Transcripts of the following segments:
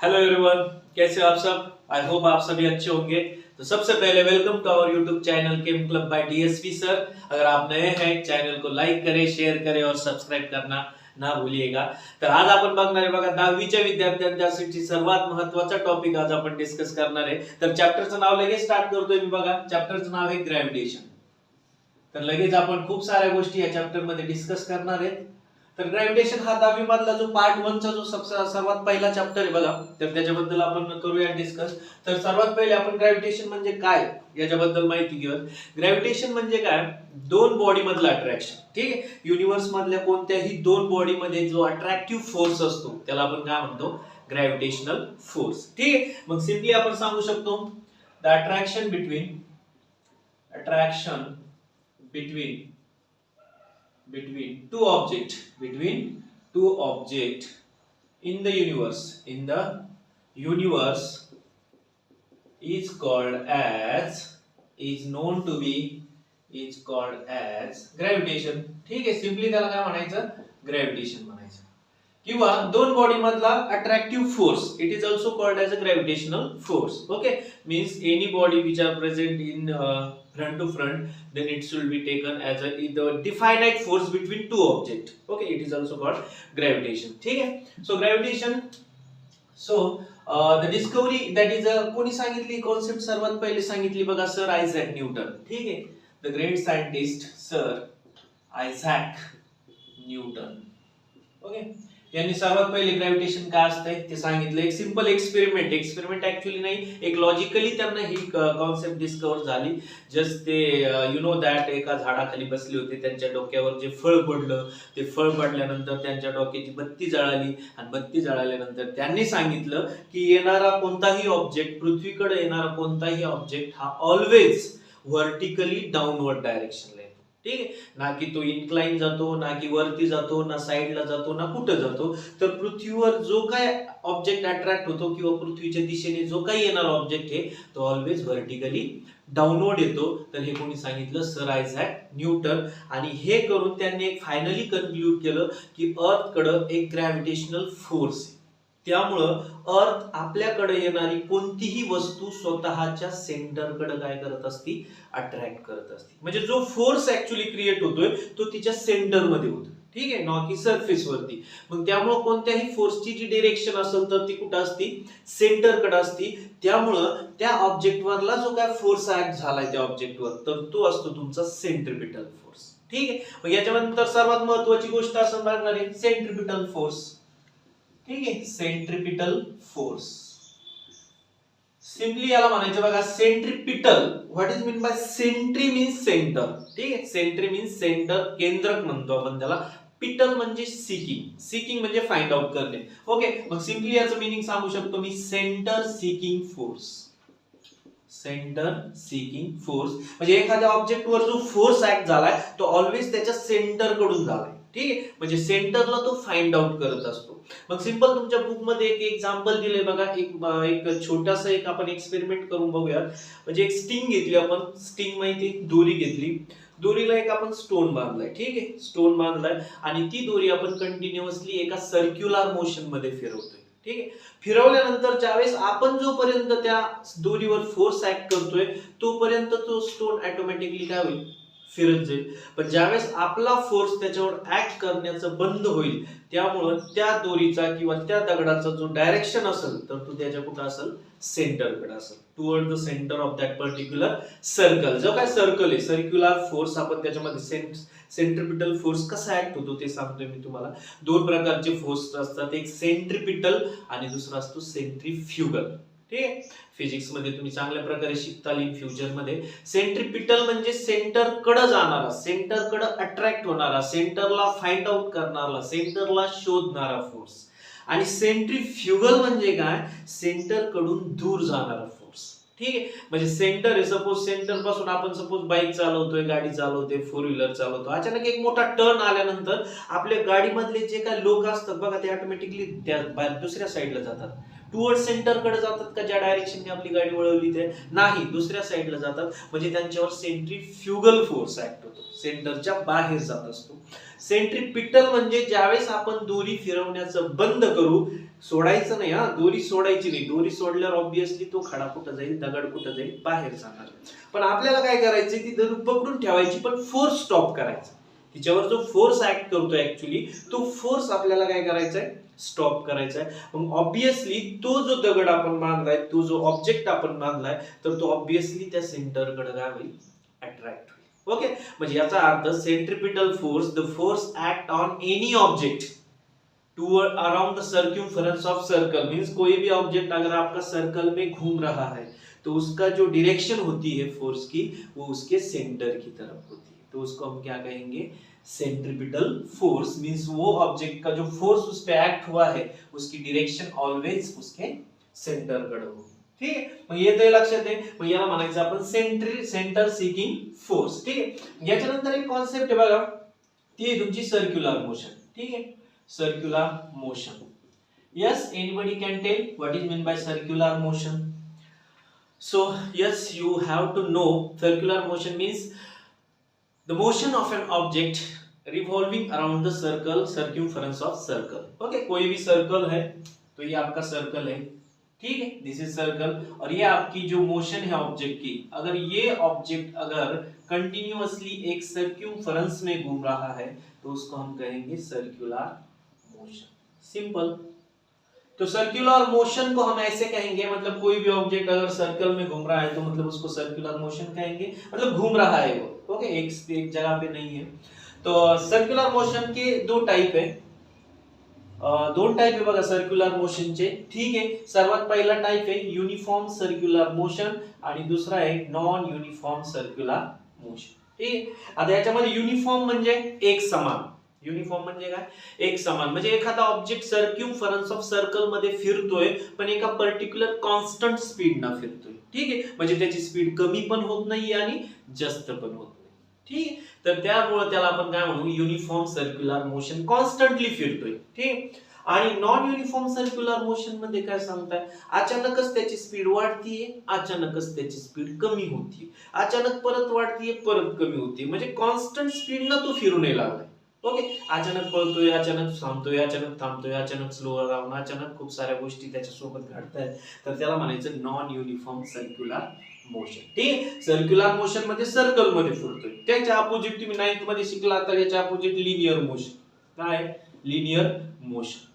Hello everyone, कैसे हो आप सब। आई होप आप सभी अच्छे होंगे। तो सबसे पहले welcome to our YouTube channel chem club by DSP sir. अगर आप नए हैं चॅनल को लाईक करें, शेअर करें और सबस्क्राईब करना ना भूलिएगा। तर आज आपण बघणार आहे बघा 10वीच्या विद्यार्थ्यांसाठी सर्वात महत्त्वाचा टॉपिक आज आपण डिस्कस करणार आहे। तर चॅप्टरचं नाव लगेच स्टार्ट करतोय मी बघा। चॅप्टरचं नाव आहे ग्रॅव्हिटेशन। तर लगेच आपण खूप साऱ्या गोष्टी या चॅप्टर मध्ये डिस्कस करणार आहेत। तर ग्रॅव्हिटेशन हा 10वी मधला जो पार्ट 1 चा जो सर्वात पहिला चॅप्टर आहे बघा, तर त्याच्याबद्दल आपण करूया डिस्कस। तर सर्वात पहिले आपण ग्रॅव्हिटेशन म्हणजे काय याच्याबद्दल माहिती घेऊया। ग्रॅव्हिटेशन म्हणजे काय, दोन बॉडी मधलं अट्रॅक्शन। ठीक आहे, युनिव्हर्स मधल्या कोणत्याही दोन बॉडी मध्ये जो अट्रॅक्टिव्ह फोर्स असतो त्याला आपण काय म्हणतो, ग्रॅव्हिटेशनल फोर्स। ठीक आहे, मग सिंपली आपण सांगू शकतो the attraction between between two object in the universe is called as gravitation। ठीक आहे, सिंपली त्याला काय म्हणायचं, ग्रॅव्हिटेशन म्हणायचं। किंवा दोन बॉडी मधला attractive force, it is also called as a gravitational force. Okay, means any body which are present in front to front, then it should be taken as the definite force between two object। okay, it is also called gravitation। ठीक है, so gravitation, so the discovery that is कोणी सांगितली concept, सर्वात पहिले सांगितली बघा sir Isaac Newton. ठीक आहे, the great scientist sir Isaac Newton. Okay, यांनी सर्वात पहिले ग्रॅव्हिटेशन काय असतंय ते सांगितलं। एक सिंपल एक्सपेरिमेंट ऍक्च्युअली नाही, एक लॉजिकली त्यांना ही कॉन्सेप्ट डिस्कवर झाली। जस्ट ते यु नो दॅट एका झाडाखाली बसले होते, त्यांच्या डोक्यावर जे फळ पडलं, ते फळ पडल्यानंतर त्यांच्या डोक्याची बत्ती जळाली आणि बत्ती जळाल्यानंतर त्यांनी सांगितलं की येणारा कोणताही ऑब्जेक्ट, पृथ्वीकडे येणारा कोणताही ऑब्जेक्ट हा ऑलवेज व्हर्टिकली डाऊनवर्ड डायरेक्शनला येतो। ठीक आहे, ना की तो इन्क्लाइन जातो, ना की वरती जातो, ना साइडला जातो, ना कुठे जातो। तर पृथ्वीवर जो काय ऑब्जेक्ट अट्रॅक्ट होतो किंवा पृथ्वीच्या दिशेने जो काही येणारा ऑब्जेक्ट आहे तो ऑलवेज व्हर्टिकली डाऊनवर्ड येतो। तर हे कोणी सांगितलं, सर आयझॅक न्यूटन। आणि हे करून त्यांनी एक फायनली कन्क्लूड केलं की अर्थ कडे एक ग्रॅव्हिटेशनल फोर्स आहे, त्यामुळं अर्थ आपल्याकडे येणारी कोणतीही वस्तू स्वतःच्या सेंटरकडे काय करत असती, अट्रॅक्ट करत असते। म्हणजे जो फोर्स ऍक्च्युअली क्रिएट होतोय तो तिच्या सेंटर मध्ये होतो। ठीक आहे, ना की सरफेस वरती। मग त्यामुळे कोणत्याही फोर्सची जी डायरेक्शन असेल तर ती कुठे असती, सेंटरकडे असती। त्यामुळं त्या ऑब्जेक्टवरला जो काय फोर्स ऍक्ट झालाय त्या ऑब्जेक्टवर, तर तो असतो तुमचा सेंट्रिपिटल फोर्स। ठीक आहे, मग याच्यानंतर सर्वात महत्त्वाची गोष्ट असं लागणार आहे सेंट्रिपिटल फोर्स। ठीक आहे, सेंट्रिपिटल फोर्स सिंपली याला म्हणायचं बघा centripetal. What is mean by centri means centre. ठीक आहे, सेंट्री मीन्स सेंटर, केंद्रक म्हणतो आपण त्याला। पिटल म्हणजे सीकिंग म्हणजे फाइंड आउट करणे। ओके, मग सिंपली याचं मीनिंग सांगू शकतो मी, centre seeking force. Centre seeking force म्हणजे एखाद्या ऑब्जेक्टवर जो फोर्स ऍक्ट झालाय तो ऑलवेज त्याच्या सेंटर कडून झालाय। ठीक आहे, म्हणजे सेंटरला तो फाइंड आउट करत असतो। मग सिंपल तुमच्या बुक मध्ये एक एक्झाम्पल दिले बघा, एक छोटासा एक आपण एक्सपेरिमेंट करून बघूया। म्हणजे एक स्टिंग घेतली आपण, स्टिंग माहिती, दोरी घेतली, दोरीला एक आपण स्टोन बांधलाय। ठीक आहे, स्टोन बांधलाय आणि ती दोरी आपण कंटिन्युअसली एका सर्क्युलर मोशन मध्ये फिरवतोय। ठीक आहे, फिरवल्यानंतर ज्यावेळेस आपण जोपर्यंत त्या दोरीवर फोर्स ऍक्ट करतोय तोपर्यंत तो स्टोन ऑटोमॅटिकली काय होईल, फिरत जाईल। पण ज्यावेळेस आपला फोर्स त्याच्यावर ऍक्ट करण्याचं बंद होईल, त्यामुळं त्या दोरीचा किंवा त्या दगडाचा जो डायरेक्शन असेल तर तो त्याच्या कुठं असेल, सेंटरकडे असेल, toward the centre of that particular circle. जो काय सर्कल आहे, सर्क्युलर फोर्स आपण त्याच्यामध्ये सेंट्रिपिटल फोर्स कसा ऍक्ट होतो ते सांगतोय मी तुम्हाला। दोन प्रकारचे फोर्स असतात, एक सेंट्रिपिटल आणि दुसरा असतो सेंट्रीफ्युगल। ठीक आहे, फिजिक्स मध्ये तुम्ही चांगल्या प्रकारे शिकताल इन फ्युचर मध्ये। सेंट्रिपिटल म्हणजे सेंटर कडे जाणारा, सेंटर कडे अट्रॅक्ट होणारा, सेंटरला फाइंड आउट करणारा, सेंटरला शोधणारा फोर्स। आणि सेंट्रीफ्युगल म्हणजे काय, सेंटर कडून दूर जाणारा फोर्स। ठीक आहे, म्हणजे सेंटर आहे, सपोज सेंटर पासून आपण सपोज बाईक चालवतोय, गाडी चालवतोय, फोर व्हीलर चालवतो, अचानक एक मोठा टर्न आल्यानंतर आपल्या गाडीमधले जे काही लोक असतात बघा ते ऑटोमॅटिकली त्या दुसऱ्या साईडला जातात, टुवर्ड सेंटर कडे जातात का, ज्या डायरेक्शनने आपली गाडी वळवली ते नाही, दुसऱ्या साईडला जातात, म्हणजे त्यांच्यावर सेंट्रीफ्युगल फोर्स ऍक्ट होतो, सेंटरच्या बाहेर जात असतो. सेंट्रीपिटल म्हणजे ज्यावेळेस आपण दोरी फिरवण्याचं बंद करू, सोडायचं नाही, हा दोरी सोडायची नाही, दोरी सोडल्यावर ऑब्विसली तो खडा कुठं जाईल, दगड कुठं जाईल, बाहेर जाणार. पण आपल्याला काय करायचं, ती दोरी पकडून ठेवायची पण फोर्स स्टॉप करायचा, तिच्यावर जो फोर्स ऍक्ट करतो ऍक्च्युअली तो फोर्स आपल्याला काय करायचा आहे, स्टॉप करायचा आहे. मग ऑब्विसली तो जो दगड आपण बांधलाय, तो जो ऑब्जेक्ट आपण बांधलाय, तर तो ऑब्विसली त्या सेंटरकडे काय होईल, अट्रॅक्ट होईल. ओके, म्हणजे याचा अर्थ centripetal force, the force act on any object toward around the circumference of circle, means कोई भी ऑब्जेक्ट अगर आपका सर्कल में घूम रहा है तो उसका जो डायरेक्शन होती है फोर्स की, वो उसके सेंटर की तरफ होती है, तो उसको हम क्या कहेंगे, सेंट्रिपिटल फोर्स. मींस वो ऑब्जेक्ट का जो फोर्स उस पे एक्ट हुआ है उसकी डायरेक्शन ऑलवेज उसके सेंटर कडे होगी. ठीक आहे, मग येतंय लक्षात आहे. मग याला म्हणायचं आपण सेंटर सीकिंग फोर्स. ठीक आहे, याच्यानंतर एक कॉन्सेप्ट आहे बघा, ती आहे तुमची सर्क्युलर मोशन. ठीक आहे, circular motion. Yes, anybody can tell what is mean by circular motion? So yes, you have to know circular motion means the motion of an object revolving around the circle, circumference of circle. Okay, कोई भी circle है तो ये आपका circle है, ठीक है, दिस is circle, और ये आपकी जो मोशन है ऑब्जेक्ट की, अगर ये ऑब्जेक्ट अगर कंटिन्यूअसली एक सर्क्यूमफरेंस में घूम रहा है तो उसको हम कहेंगे सर्कुलर मोशन. सिंपल. तो सर्कुलर मोशन को हम ऐसे कहेंगे, मतलब कोई भी ऑब्जेक्ट अगर सर्कल में घूम रहा है तो मतलब उसको सर्कुलर मोशन कहेंगे, मतलब घूम रहा है वो. ओके, एक जगह पे नहीं है. तो सर्कुलर मोशन के दो टाइप है, दोन टाइप आहे बघा सर्क्युलर मोशनचे. ठीक आहे, सर्वात पहिला टाइप आहे युनिफॉर्म सर्क्युलर मोशन आणि दुसरा आहे नॉन युनिफॉर्म सर्क्युलर मोशन. ठीक आहे, आता याच्यामध्ये युनिफॉर्म म्हणजे एक समान. युनिफॉर्म म्हणजे काय, एक समान, म्हणजे एखादा ऑब्जेक्ट सर्क्युमफरन्स ऑफ सर्कल मध्ये फिरतोय पण एका पर्टिक्युलर कॉन्स्टंट स्पीड ना फिरतोय. ठीक आहे, म्हणजे त्याची स्पीड कमी पण होत नाही आणि जास्त पण होत नाही. ठीक आहे, तर त्यामुळे त्याला आपण काय म्हणू, युनिफॉर्म सर्क्युलर मोशन, कॉन्स्टंटली फिरतोय. ठीक, आणि नॉन युनिफॉर्म सर्क्युलर मोशन मध्ये काय सांगताय, अचानकच त्याची स्पीड वाढतीये, अचानकच त्याची स्पीड कमी होतीये, अचानक परत वाढतीये, परत कमी होतीये, म्हणजे कॉन्स्टंट स्पीड ना तो फिरू नाही लागलाय. ओके, अचानक पळतोय, अचानक थांबतोय, अचानक थांबतोय, अचानक स्लो राहून, अचानक खूप साऱ्या गोष्टी त्याच्या सोबत घडतायत, तर त्याला म्हणायचं नॉन युनिफॉर्म सर्क्युलर मोशन. ठीक, सर्क्युलर मोशन मध्ये सर्कल मध्ये फिरतोय. त्याच्या अपोजिट तुम्ही 9th मध्ये शिकला तर याच्या अपोजिट लिनियर मोशन. काय, linear motion.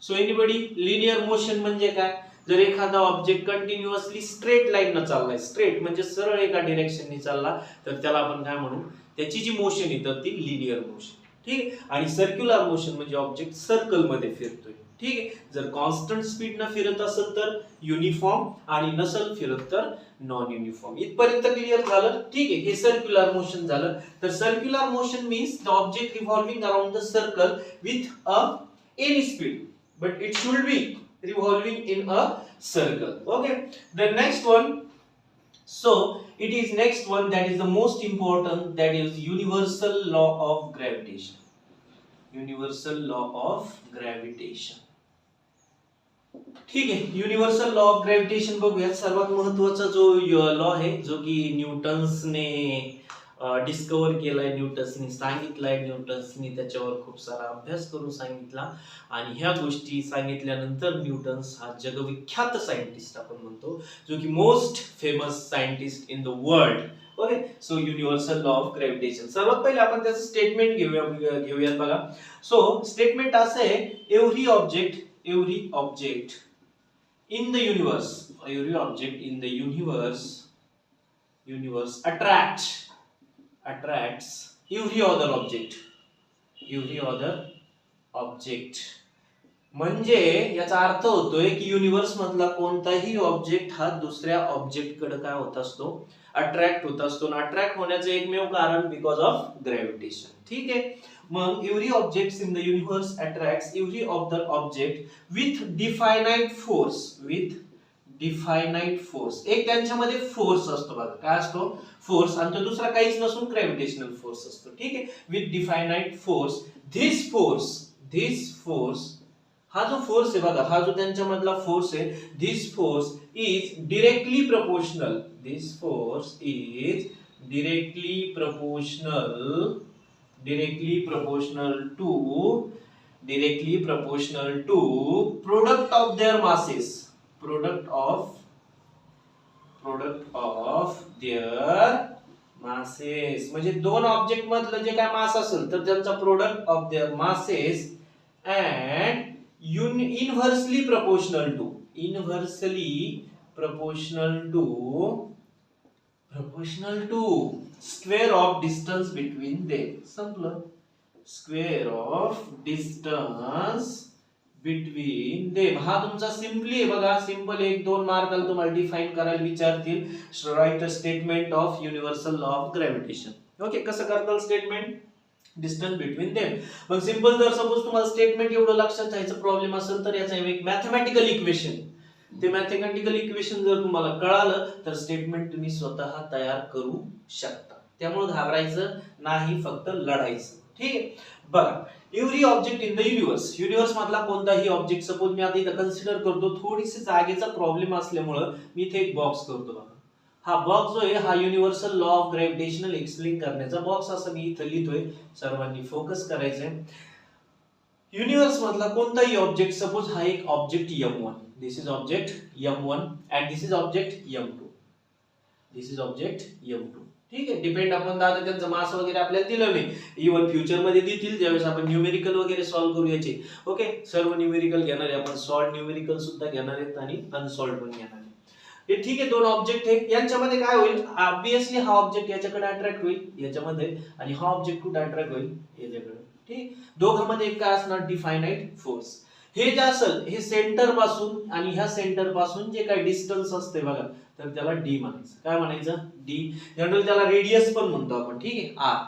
So anybody, linear motion म्हणजे काय, जर एखादा ऑब्जेक्ट कंटिन्युअसली स्ट्रेट लाईन न चाललाय, स्ट्रेट म्हणजे सरळ एका डायरेक्शनने चालला, तर त्याला आपण काय म्हणू, त्याची जी मोशन येतं ती लिनियर मोशन. ठीक, आणि सर्क्युलर मोशन म्हणजे ऑब्जेक्ट सर्कल मध्ये फिरतोय. ठीक आहे, जर कॉन्स्टंट स्पीड न फिरत असेल तर युनिफॉर्म आणि नसेल फिरत तर नॉन युनिफॉर्म. इथपर्यंत क्लिअर झालं. ठीक आहे, हे सर्क्युलर मोशन झालं. तर circular motion means the object revolving around the circle with a any speed, but it should be revolving in a circle. Okay, the next one, so it is next one that is the most important, that is universal law of gravitation. Universal law of gravitation. ठीक आहे, universal law of gravitation बघूया. सर्वात महत्त्वाचा जो law आहे, जो की न्यूटन्सने डिस्कवर केलाय, न्यूटन्सने सांगितलाय, न्यूटन्सने त्याच्यावर खूप सारा अभ्यास करून सांगितला, आणि ह्या गोष्टी सांगितल्यानंतर न्यूटन्स हा जगविख्यात सायंटिस्ट आपण म्हणतो, जो की most famous scientist in the world. Okay, so universal law of gravitation. सर्वात पहिले आपण त्याचं स्टेटमेंट घेऊयात बघा. सो स्टेटमेंट असं आहे, every object in the universe, every object in the universe attracts every other object. म्हणजे याचा अर्थ होतोय की युनिवर्स मधला कोणताही ऑब्जेक्ट हा दुसऱ्या ऑब्जेक्ट कडे काय होत असतो, अट्रॅक्ट होत असतो. अट्रॅक्ट होण्याचं एकमेव कारण बिकॉज ऑफ ग्रॅव्हिटेशन. ठीक आहे, मग every object in the universe attracts every other object with definite force. एक त्यांच्यामध्ये फोर्स असतो बघा, काय असतो, फोर्स, आणि तो दुसरा काहीच नसून ग्रॅव्हिटेशनल फोर्स असतो. ठीक आहे, with definite force. This force हा जो फोर्स आहे बघा, हा जो त्यांच्यामधला फोर्स आहे, this force is directly proportional, this force is directly proportional directly proportional to directly proportional to product of their masses, product of their masses. म्हणजे दोन ऑब्जेक्ट मधलं जे काय मास असेल तर त्यांचा product of their masses and inversely proportional to square of distance between them. संपलं. Square of distance between them. हा तुमचा सिंपली आहे बघा, सिंपल एक दोन मार्काला तुम्हाला डिफाइन करायला विचारतील. Right a statement of universal law of gravitation. Okay, कसं करताल स्टेटमेंट? Distance between them. मग सिंपल जर सपोज तुम्हाला स्टेटमेंट एवढं लक्षात ठेवायचं प्रॉब्लेम असेल तर याचा एक मॅथमॅटिकल इक्वेशन, ते मॅथमॅटिकल इक्वेशन जर तुम्हाला कळालं तर स्टेटमेंट तुम्ही स्वतः तयार करू शकता. त्यामुळे घाबरायचं नाही, फक्त लढायचं. ठीक आहे, बघा, every object in the universe मधला कोणताही ऑब्जेक्ट, सपोज मी आता इथं कन्सिडर करतो, थोडीशी जागेचा प्रॉब्लेम असल्यामुळं मी इथे एक बॉक्स करतो बघा. हा बॉक्स जो आहे हा universal law of gravitational explain करण्याचा बॉक्स असं मी इथं लिहितोय. सर्वांनी फोकस करायचंय. युनिव्हर्स मधला कोणताही ऑब्जेक्ट, सपोज हा एक object M1, this is object M1 and this is object M2, this is object M2. ठीक आहे, डिपेंड आपण दादा त्यांचं मास वगैरे आपल्याला दिलं नाही, इव्हन फ्युचर मध्ये देतील ज्यावेळेस आपण न्यूमेरिकल वगैरे सॉल्व्ह करू याचे. ओके, सर्व न्यूमेरिकल घेणार आहे आपण, सॉल्व्ड न्यूमेरिकल सुद्धा घेणार आहेत आणि अनसॉल्व्ड पण घेणार आहे. हे ठीक आहे, दोन ऑब्जेक्ट आहे, यांच्यामध्ये काय होईल, ऑब्विसली हा ऑब्जेक्ट याच्याकडे अट्रॅक्ट होईल याच्यामध्ये, आणि हा ऑब्जेक्ट कुठे अट्रॅक्ट होईल याच्याकडे. ठीक, दोघांमध्ये एक काय असणार, डिफायनाइट फोर्स. हे जे असेल हे सेंटर पासून आणि ह्या सेंटर पासून जे काही डिस्टन्स असते बघा, तर त्याला डी म्हणायचं. काय म्हणायचं? डी. जनरल त्याला रेडियस पण म्हणतो आपण. ठीक आहे, आर,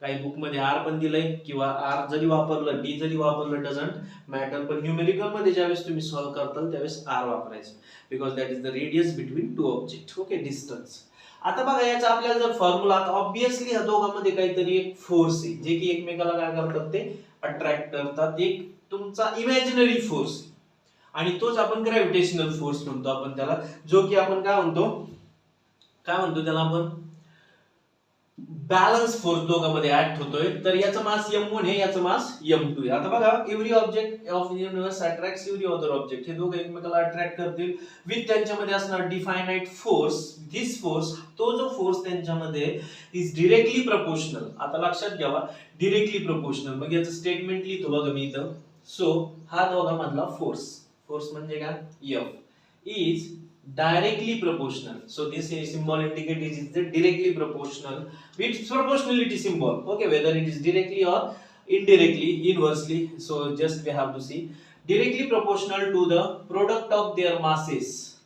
काही बुक मध्ये आर पण दिलंय किंवा आर जरी वापरलं, डी जरी वापरलं, डझंट मॅटर. पण न्यूमेरिकल मध्ये ज्यावेळेस तुम्ही सॉल्व्ह करताल त्यावेळेस आर वापरायचं, because that is the radius between two object. Okay, distance. आता बघा याचा आपल्याला जर फॉर्म्युला, आता ऑब्विसली ह्या दोघांमध्ये काहीतरी एक फोर्स आहे जे की एकमेकाला काय करतात, ते अट्रॅक्ट करतात. एक तुमचा इमॅजिनरी फोर्स आणि तोच आपण ग्रॅव्हिटेशनल फोर्स म्हणतो आपण त्याला, जो की आपण काय म्हणतो त्याला आपण बॅलन्स फोर्स दोघांमध्ये ऍक्ट होतोय. तर याचा मास M1 आहे, याचा मास M2 आहे. आता बघा, every object of universe attracts every other object. हे दोघं एकमेकाला अट्रॅक्ट करतील विथ त्यांच्यामध्ये असणार डिफायनाइट फोर्स. दिस फोर्स, तो जो फोर्स त्यांच्यामध्ये इज डिरेक्टली प्रपोर्शनल. आता लक्षात घ्यावा, डिरेक्टली प्रपोर्शनल. मग याचं स्टेटमेंट लिहितो बघा मी इथं. सो हा दोघांमधला फोर्स म्हणजे काय, F is directly proportional. So this symbol indicates is the directly proportional with proportionality symbol. Okay, whether it is directly or indirectly, inversely. So just we have to see directly proportional to the product of their masses,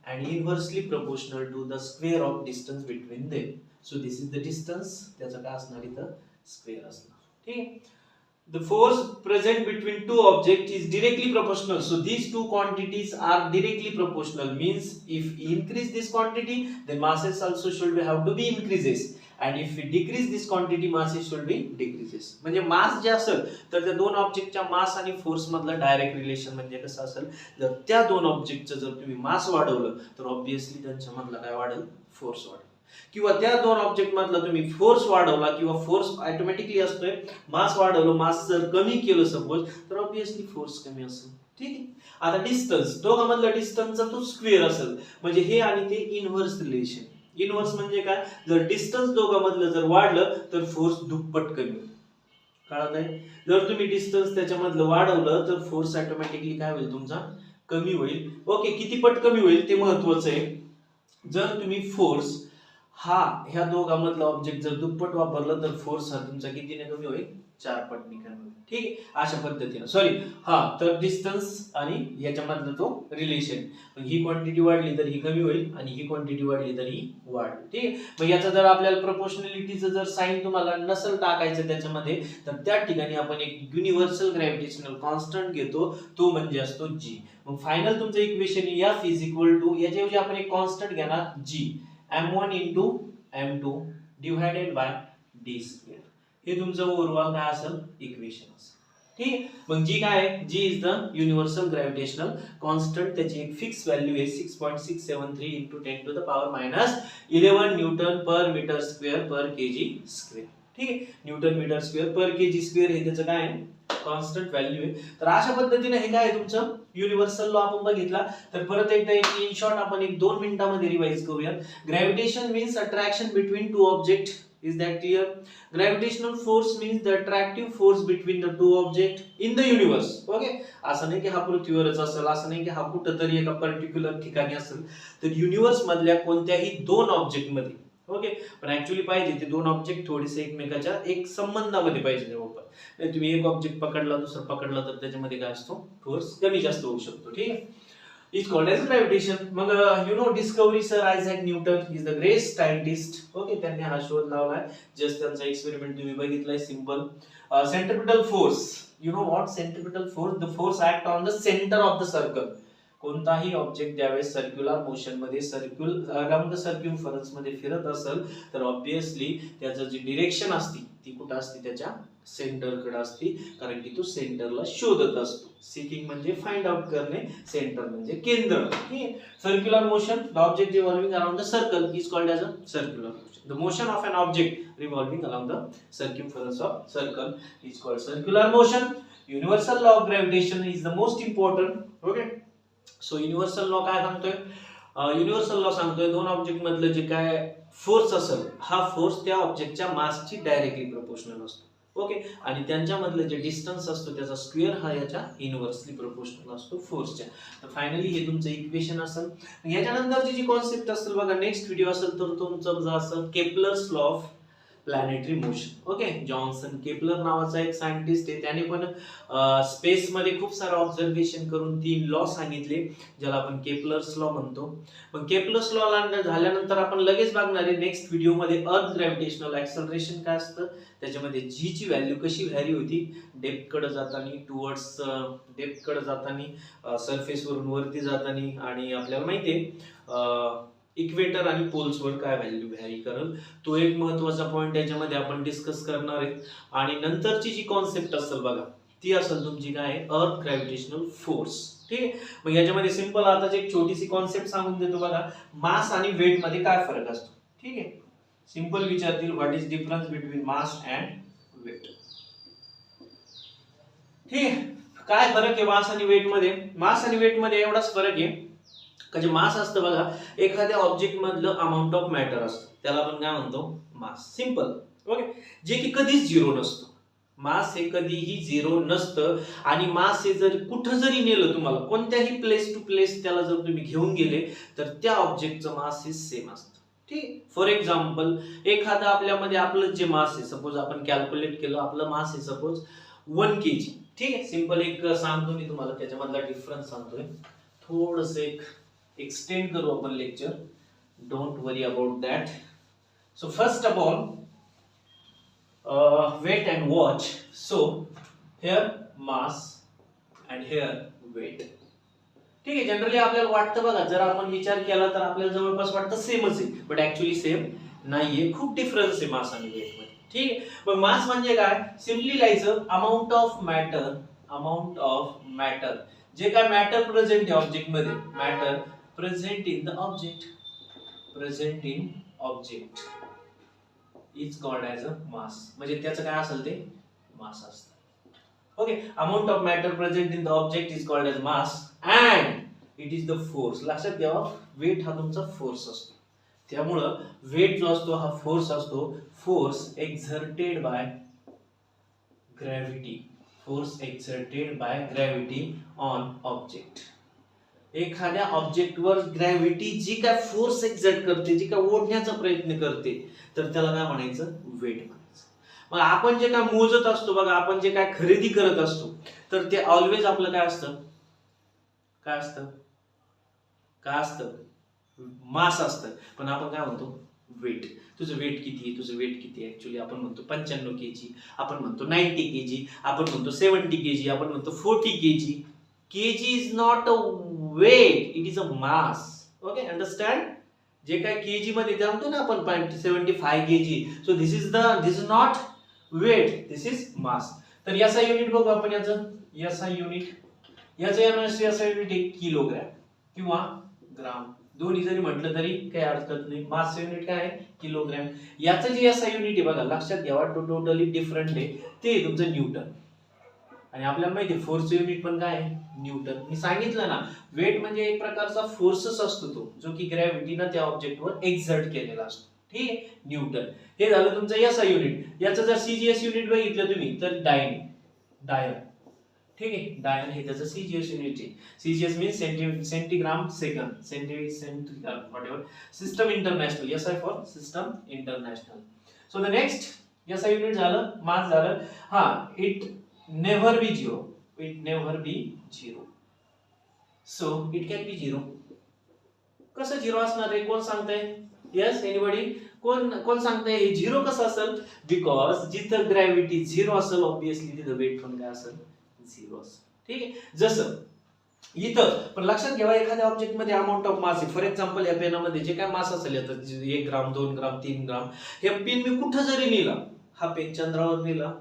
and inversely proportional to the square of distance between them. So this is the distance, त्याचा काय असणार इथं, square असणार. ठीक आहे. The force present between two objects is directly proportional. So these two quantities are directly proportional. Means if we increase this quantity, then masses also should have to be increases. And if we decrease this quantity, masses should be decreases. म्हणजे मास जे असेल तर त्या दोन ऑब्जेक्टच्या मास आणि force मधलं direct relation म्हणजे कसं असेल, जर त्या दोन ऑब्जेक्टचं जर तुम्ही मास वाढवलं तर ऑब्विसली त्यांच्या मधलं काय वाढेल, फोर्स वाढेल. किंवा त्या दोन ऑब्जेक्ट मधला तुम्ही फोर्स वाढवला, किंवा फोर्स ऑटोमॅटिकली असतोय, मास वाढवलं, मास जर कमी केलं सपोज, तर ऑब्विसली फोर्स कमी असेल. ठीक आहे. आता डिस्टन्स, दोघांमधला डिस्टन्सचा तो स्क्वेअर असेल, म्हणजे हे आणि ते इनव्हर्स रिलेशन. इनव्हर्स म्हणजे काय, जर डिस्टन्स दोघांमधलं जर वाढलं तर फोर्स दुप्पट कमी होईल. कळत आहे? जर तुम्ही डिस्टन्स त्याच्यामधलं वाढवलं तर फोर्स ऑटोमॅटिकली काय होईल, तुमचा कमी होईल. ओके, किती पट कमी होईल ते महत्वाचं आहे. जर तुम्ही फोर्स हा ह्या दोघांमधला ऑब्जेक्ट जर दुप्पट वापरलं तर फोर्स हा तुमचा कितीने कमी होईल, 4 पटने कमी होईल. ठीक आहे, अशा पद्धतीने. सॉरी, हा तर डिस्टन्स आणि याच्यामधला तो रिलेशन, ही क्वांटिटी वाढली तर ही कमी होईल आणि ही क्वांटिटी वाढली तर ही वाढेल. ठीक आहे. मग याचा जर आपल्याला प्रपोर्शनॅलिटीचं जर साइन तुम्हाला नसेल टाकायचं त्याच्यामध्ये, तर त्या ठिकाणी आपण एक युनिव्हर्सल ग्रॅव्हिटेशनल कॉन्स्टंट घेतो, तो म्हणजे असतो G. मग फायनल तुमचं equation F is equal to, याच्याऐवजी आपण एक कॉन्स्टंट घेणार G, M1 into M2 divided by D square. हे तुमचं ओव्हरऑल काय असेल, इक्वेशन असेल. ठीक. मग जी काय आहे, G is the universal gravitational constant, त्याची एक फिक्स व्हॅल्यू आहे 6.673 into 10 to the power minus 11 newton per metre square per kg square. ठीक आहे, newton metre square per kg square हे त्याचं काय आहे, कॉन्स्टंट व्हॅल्यू आहे. तर अशा पद्धतीने हे काय आहे तुमचं युनिव्हर्सल लॉ आपण बघितला. तर परत एकदा इन शॉर्ट आपण एक 2 मिनिटांमध्ये रिवाइज करूया. Gravitation means attraction between two object. Is that clear? Gravitational force means the attractive force between the two objects in the universe. Okay? असं नाही की हा पृथ्वीवरच असेल, असं नाही की हा कुठंतरी एका पर्टिक्युलर ठिकाणी असेल. तर युनिव्हर्स मधल्या कोणत्याही दोन ऑब्जेक्ट मध्ये, ओके, पण ऍक्च्युअली पाहिजे ते दोन ऑब्जेक्ट थोडेसे एकमेकाच्या एक संबंधामध्ये पाहिजे जवळपास. नाही तुम्ही एक ऑब्जेक्ट पकडला दुसरा पकडला तर त्याच्यामध्ये काय असतो, फोर्स कमी जास्त होऊ शकतो. ठीक आहे, is called as gravitation. मग discovery sir Isaac Newton is the great scientist. Okay, त्यांनी हा शोध लावलाय. जस्ट त्यांचा एक्सपेरिमेंट तुम्ही बघितलाय, simple. Centripetal force, what centripetal force? The force act on the centre of the circle. कोणताही ऑब्जेक्ट ज्यावेळेस सर्क्युलर मोशन मध्ये अराउंड द सर्क्युम्फरन्स मध्ये फिरत असेल तर ऑब्विसली त्याचं जी डिरेक्शन असते ती कुठं असते, त्याच्या सेंटरकडे असते, कारण की तो सेंटरला शोधत असतो. सीकिंग म्हणजे फाइंड आउट करणे, सेंटर म्हणजे केंद्र. Circular motion, the object revolving around the circle is called as a circular motion. The motion of an object revolving around the circumference of circle is called circular motion. Universal law of gravitation is the most important. Okay, so universal law काय सांगतोय? Universal law सांगतोय दोन object मधलं जे काय force असेल, हा force त्या ऑब्जेक्टच्या मासची डायरेक्टली प्रोपोर्शनल असतो. ओके, आणि त्यांच्यामधलं जे डिस्टन्स असतो त्याचा स्क्वेअर हा याच्या इनव्हर्सली प्रोपोर्शनल असतो फोर्सच्या. तर फायनली हे तुमचं इक्वेशन असेल. याच्यानंतरची जी कॉन्सेप्ट असेल बघा, नेक्स्ट व्हिडिओ असेल तर तुमचं जो असेल Kepler's law of planetary motion. Okay, Johnson Kepler नावाचा एक सायंटिस्ट आहे, त्याने पण स्पेस मध्ये खूप सारे ऑब्झर्वेशन करून 3 लॉ सांगितले, ज्याला आपण केपलर्स लॉ म्हणतो. मग केपलर्स लॉ झाल्यानंतर आपण लगेच बघणार आहे नेक्स्ट व्हिडिओ मध्ये अर्थ ग्रॅव्हिटेशनल ऍक्सलरेशन काय असतं, त्याच्यामध्ये जी ची व्हॅल्यू कशी व्हॅरी होती डेप्थ कडे जाताना, टुवर्ड्स डेप्थ कडे जाताना, सरफेस वरून वरती जाताना, आणि आपल्याला माहितीये इक्वेटर आणि पोल्स वर काय व्हॅल्यू व्हॅरी करेल. तो एक महत्वाचा पॉइंट याच्यामध्ये आपण डिस्कस करणार आहे. आणि नंतरची जी कॉन्सेप्ट असेल बघा, ती असेल तुमची काय आहे, अर्थ ग्रॅव्हिटेशनल फोर्स. ठीक आहे, मग याच्यामध्ये सिंपल आता एक छोटीशी कॉन्सेप्ट सांगून देतो बघा, मास आणि वेट मध्ये काय फरक असतो. ठीक आहे, सिंपल विचारतील what is difference between mass and weight. ठीक आहे, काय फरक आहे मास आणि वेट मध्ये? मास आणि वेट मध्ये एवढाच फरक आहे का जे मास असतं बघा, एखाद्या ऑब्जेक्ट मधलं अमाऊंट ऑफ मॅटर असतं, त्याला आपण काय म्हणतो, मास. सिंपल. ओके, जे की कधीच झिरो नसतं. मास हे कधीही झिरो नसतं. आणि मास हे जर कुठं जरी नेलं तुम्हाला, कोणत्याही प्लेस टू प्लेस त्याला जर तुम्ही घेऊन गेले तर त्या ऑब्जेक्टचं मास हे सेम असतं. ठीक, फॉर एक्झाम्पल एखादा आपल्यामध्ये आपलं जे मास आहे, सपोज आपण कॅल्क्युलेट केलं, आपलं मास आहे सपोज 1 kg. ठीक आहे, सिंपल एक सांगतो मी तुम्हाला, त्याच्यामधला डिफरन्स सांगतोय. थोडस एक एक्सटेंड करू आपण lecture, don't worry about that. So first of all wait and watch. So here mass and here weight. ठीक आहे, जनरली आपल्याला वाटतं बघा, जर आपण विचार केला तर आपल्याला जवळपास वाटतं सेमच आहे, बट ऍक्च्युली सेम नाहीये, खूप डिफरन्स आहे मास आणि वेट मध्ये. ठीक आहे, मग मास म्हणजे काय, सिम्पली लिहायचं amount of matter. Amount of matter, जे काय मॅटर प्रेझेंट आहे ऑब्जेक्ट मध्ये, matter present in the object, present in object is called as a mass. म्हणजे त्याचं काय असेल ते मास असतं. Okay, amount of matter present in the object is called age mass and it is the force. लक्षात घ्या, weight हा तुमचा फोर्स असतो. त्यामुळं वेट जो असतो हा फोर्स असतो. Force exerted by gravity. Force exerted by gravity on object. एखाद्या ऑब्जेक्टवर ग्रॅव्हिटी जी काय फोर्स एक्झर्ट करते, जी काय ओढण्याचा प्रयत्न करते, तर त्याला काय म्हणायचं, वेट म्हणायचं. मग आपण जे काय मोजत असतो बघा, आपण जे काय खरेदी करत असतो, तर ते ऑलवेज आपलं काय असतं, काय असतं, काय असतं, मास असतं. पण आपण काय म्हणतो, वेट. तुझं वेट किती आहे, तुझं वेट किती आहे, ऍक्च्युली आपण म्हणतो 95 kg, आपण म्हणतो 90 kg, आपण म्हणतो 70 kg, आपण म्हणतो 40 kg. kg is not a weight, it is a mass. Okay, understand? जे काय kg मध्ये म्हणतो ना आपण 75 kg, so this is not weight, this is mass. तर याचा युनिट बघू आपण, याचा युनिट, याचा युनिट आहे किलोग्रॅम किंवा ग्राम, दोन्ही जरी म्हटलं तरी काही हरकत नाही. मास युनिट काय आहे, किलोग्रॅम. याचं जे याचा युनिट आहे बघा, लक्षात घ्यावा, टोटली डिफरंट आहे, ते तुमचं न्यूटन. आणि आपल्याला माहिती आहे फोर्स युनिट पण काय आहे, न्यूटन. मी सांगितलं ना, वेट म्हणजे एक प्रकारचा फोर्सच असतो तो, जो की ग्रॅव्हिटीनं त्या ऑब्जेक्टवर एक्झर्ट केलेला असतो. ठीक आहे, न्यूटन. हे झालं तुमचं याचा युनिट. याचं जर सीजीएस युनिट बघितलं तुम्ही तर डायन. ठीक आहे, डायन हे त्याचं सीजीएस युनिट आहे. CGS means centigram second, centigram whatever. System international, S I for system international. So the next, याचा युनिट झालं, मास झालं. It never B zero. So it can B zero. कसं झिरो असणार आहे, कोण सांगताय? Yes, anybody? कोण सांगताय हे झिरो कसं असेल? बिकॉज जिथं ग्रॅव्हिटी झिरो असेल ऑब्विसली तिथं वेट पण काय असेल, झिरो असेल. ठीक आहे, जसं इथं पण लक्षात घ्यावा, एखाद्या ऑब्जेक्ट मध्ये अमाऊंट ऑफ मास आहे. फॉर एक्झाम्पल या पेनामध्ये जे काय मास असेल, 1 ग्राम 2 ग्राम 3 ग्राम, हे पेन मी कुठं जरी नेला, हा पेन चंद्रावर नेला,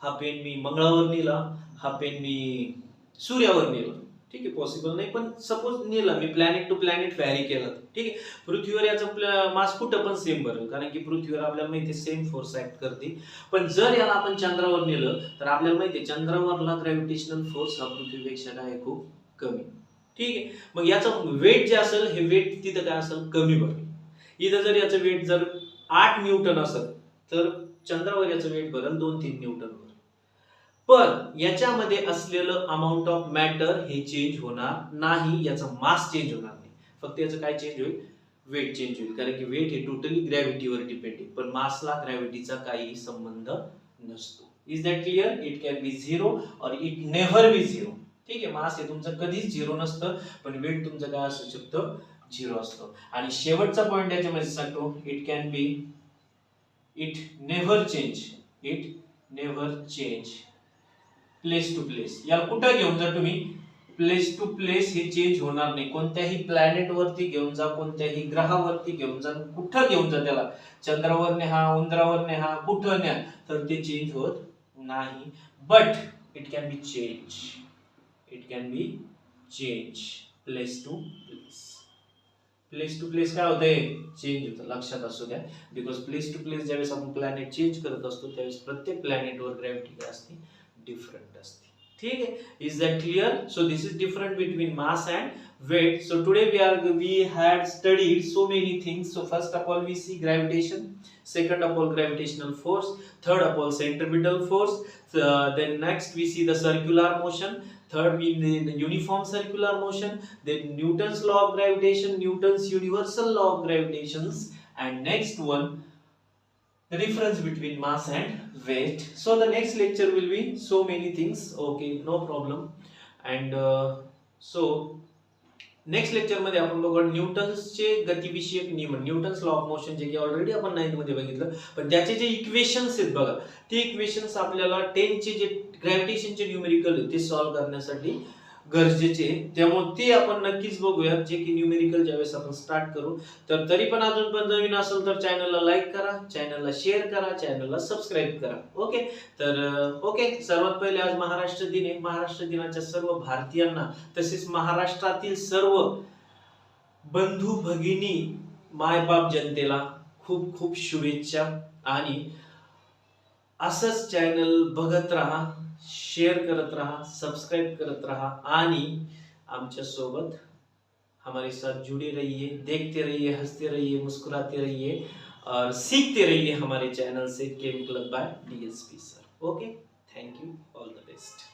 हा पेन मी मंगळावर नेला, हा पेन मी सूर्यावर नेला, ठीक आहे, पॉसिबल नाही, पण सपोज नेला मी, प्लॅनेट टू प्लॅनेट व्हॅरी केला, ठीक आहे. पृथ्वीवर याचं मास कुठं पण सेम भरेल, कारण की पृथ्वीवर आपल्याला माहिती सेम फोर्स ऍक्ट करते. पण जर याला आपण चंद्रावर नेलं तर आपल्याला माहिती चंद्रावरला ग्रॅव्हिटेशनल फोर्स हा पृथ्वीपेक्षा काय खूप कमी. ठीक आहे, मग याचं वेट जे असेल, हे वेट तिथं काय असेल, कमी भरेल. इथं जर याचं वेट जर 8 न्यूटन असेल तर चंद्रावर याचं वेट भरेल 2-3 न्यूटन. पण याच्यामध्ये असलेलं अमाऊंट ऑफ मॅटर हे चेंज होणार नाही, याचा मास चेंज होणार नाही, फक्त याचं काय चेंज होईल, वेट चेंज होईल. कारण की वेट हे टोटली ग्रॅव्हिटीवर डिपेंड आहे, पण मासला ग्रॅव्हिटीचा काही संबंध नसतो. Is that clear? It can B zero और इट नेव्हर बी झिरो. ठीक आहे, मास हे तुमचं कधीच झिरो नसतं, पण वेट तुमचं काय असू शकतं, झिरो असतो. आणि शेवटचा पॉइंट याच्यामध्ये सांगतो, it never change place to place. याला कुठं घेऊन जा तुम्ही, प्लेस टू प्लेस हे चेंज होणार नाही. कोणत्याही प्लॅनेट वरती घेऊन जा, कोणत्याही ग्रहावरती घेऊन जा, कुठं घेऊन जा त्याला, चंद्रावर न्या, उंदरावर न्या, कुठं न्या, तर ते चेंज होत नाही. But it can be change place to place. Place to place काय होतंय, चेंज होतं, लक्षात असू द्या. बिकॉज प्लेस टू प्लेस ज्यावेळेस आपण प्लॅनेट चेंज करत असतो त्यावेळेस प्रत्येक प्लॅनेटवर ग्रॅव्हिटी काय असते, डिफरंट असते. ठीक आहे, is that clear? So this is different between mass and weight. So today we had studied so many things. So first of all we see gravitation, second of all gravitational force, third of all centripetal force, then next we see the circular motion, third we see the uniform circular motion, then Newton's law of gravitation, Newton's universal law of gravitation, and next one the difference between mass and weight. So the next lecture will be so many things. Okay, no problem. And so next lecture मध्ये आपण बघू न्यूटन्सचे गतिविषयक नियम, Newton's law of motion, जे की already आपण 9th मध्ये बघितलं, पण त्याचे जे इक्वेशन्स आहेत बघा, ते इक्वेशन्स आपल्याला 10 चे जे ग्रॅव्हिटेशनचे न्यूमेरिकल ते सॉल्व्ह करण्यासाठी गरजेचे, त्यामुळे ते आपण नक्कीच बघूया, जे की न्यूमेरिकल ज्यावेळेस आपण स्टार्ट करू. तर तरी पण अजून पण नवीन असेल तर चॅनलला लाईक करा, चॅनलला शेअर करा, चॅनलला सबस्क्राईब करा. ओके, तर ओके, सर्वात पहिले आज महाराष्ट्र दिन आहे. महाराष्ट्र दिनाच्या सर्व भारतीयांना तसेच महाराष्ट्रातील सर्व बंधू भगिनी मायबाप जनतेला खूप खूप शुभेच्छा. आणि असंच चॅनल बघत राहा, शेयर करत रहा, सब्सक्राइब करत रहा, आणि आमच्या सोबत हमारे साथ जुड़े रहिए, देखते रहिए, हंसते रहिए, मुस्कुराते रहिए और सीखते रहिए हमारे channel say, game club by DSP sir. Okay, thank you, all the best.